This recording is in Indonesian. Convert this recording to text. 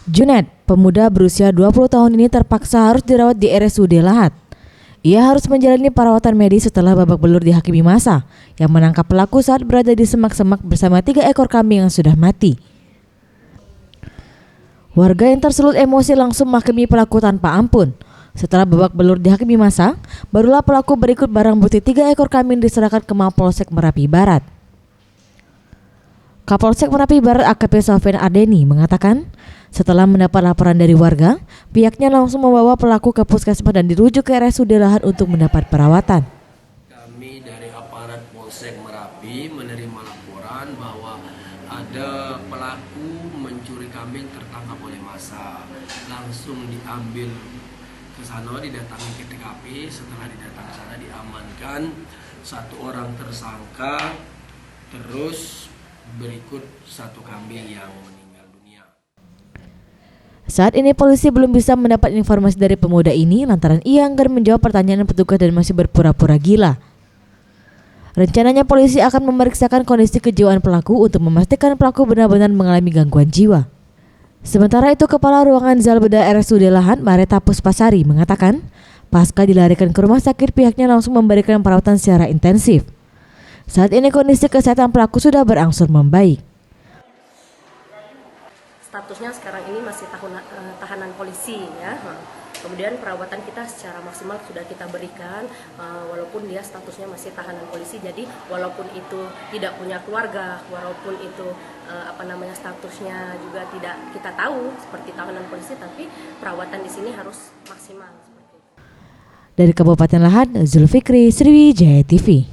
Junet, pemuda berusia 20 tahun ini terpaksa harus dirawat di RSUD Lahat. Ia harus menjalani perawatan medis setelah babak belur dihakimi massa yang menangkap pelaku saat berada di semak-semak bersama 3 ekor kambing yang sudah mati. Warga yang tersulut emosi langsung menghakimi pelaku tanpa ampun. Setelah babak belur dihakimi massa, barulah pelaku berikut barang bukti 3 ekor kambing diserahkan ke Mapolsek Merapi Barat. Kapolsek Merapi Barat AKP Sofyan Ardeni mengatakan, setelah mendapat laporan dari warga, pihaknya langsung membawa pelaku ke puskesmas dan dirujuk ke RSUD Lahat untuk mendapat perawatan. Kami dari aparat Polsek Merapi menerima laporan bahwa ada pelaku mencuri kambing tertangkap oleh massa. Langsung diambil ke sana, didatangi ke TKP. Setelah didatangi ke sana diamankan 1 orang tersangka, terus berikut 1 kambing yang meninggal dunia. Saat ini polisi belum bisa mendapat informasi dari pemuda ini lantaran ia enggan menjawab pertanyaan petugas dan masih berpura-pura gila. Rencananya polisi akan memeriksakan kondisi kejiwaan pelaku untuk memastikan pelaku benar-benar mengalami gangguan jiwa. Sementara itu, Kepala Ruangan Zalbeda RSUD Lahat, Mareta Puspasari, mengatakan pasca dilarikan ke rumah sakit pihaknya langsung memberikan perawatan secara intensif. Saat ini kondisi kesehatan pelaku sudah berangsur membaik. Statusnya sekarang ini masih tahanan polisi ya. Kemudian perawatan kita secara maksimal sudah kita berikan walaupun dia statusnya masih tahanan polisi. Jadi walaupun itu tidak punya keluarga, walaupun itu statusnya juga tidak kita tahu seperti tahanan polisi, tapi perawatan di sini harus maksimal seperti itu. Dari Kabupaten Lahat, Zulfikri, Sriwijaya TV.